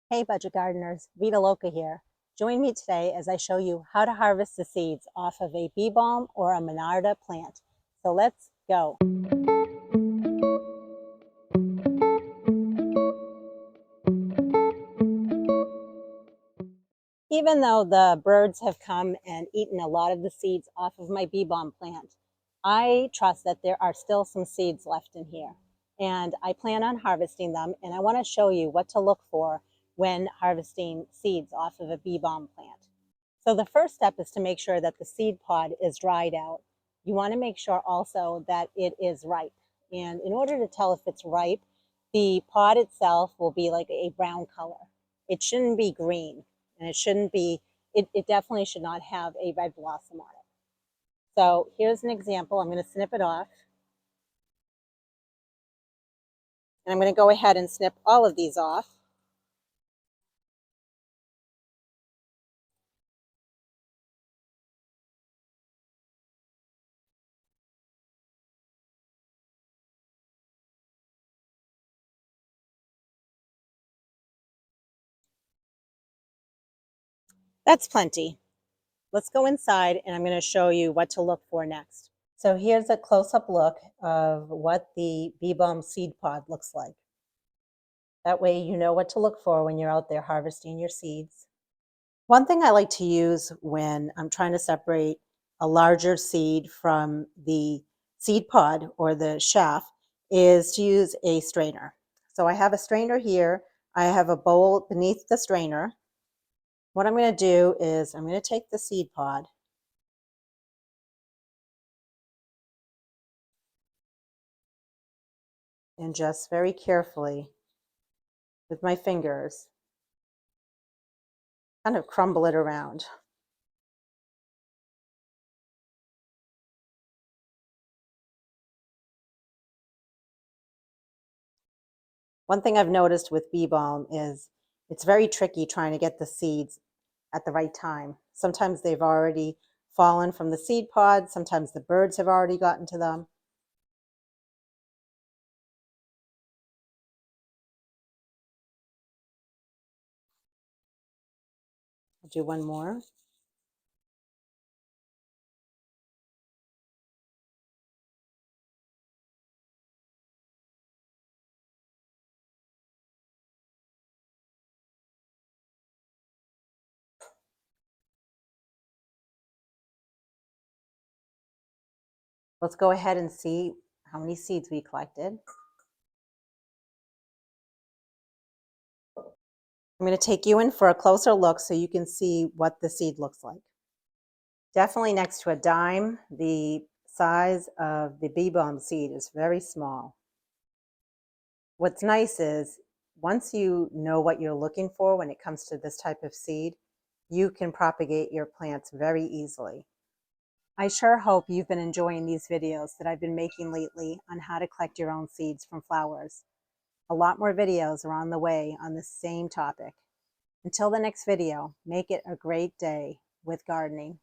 Hey budget gardeners, Vita Loca here. Join me today as I show you how to harvest the seeds off of a bee balm or a Monarda plant. So let's go. Even though the birds have come and eaten a lot of the seeds off of my bee balm plant, I trust that there are still some seeds left in here. And I plan on harvesting them, and I want to show you what to look for when harvesting seeds off of a bee balm plant. So the first step is to make sure that the seed pod is dried out. You want to make sure also that it is ripe. And in order to tell if it's ripe, the pod itself will be like a brown color. It shouldn't be green, and it definitely should not have a red blossom on it. So here's an example. I'm going to snip it off. And I'm going to go ahead and snip all of these off. That's plenty. Let's go inside and I'm going to show you what to look for next. So here's a close-up look of what the Bee Balm seed pod looks like. That way you know what to look for when you're out there harvesting your seeds. One thing I like to use when I'm trying to separate a larger seed from the seed pod or the shaft is to use a strainer. So I have a strainer here. I have a bowl beneath the strainer. What I'm going to do is I'm going to take the seed pod and just very carefully with my fingers kind of crumble it around. One thing I've noticed with bee balm is it's very tricky trying to get the seeds at the right time. Sometimes they've already fallen from the seed pod. Sometimes the birds have already gotten to them. I'll do one more. Let's go ahead and see how many seeds we collected. I'm going to take you in for a closer look so you can see what the seed looks like. Definitely next to a dime, the size of the bee balm seed is very small. What's nice is once you know what you're looking for when it comes to this type of seed, you can propagate your plants very easily. I sure hope you've been enjoying these videos that I've been making lately on how to collect your own seeds from flowers. A lot more videos are on the way on the same topic. Until the next video, make it a great day with gardening.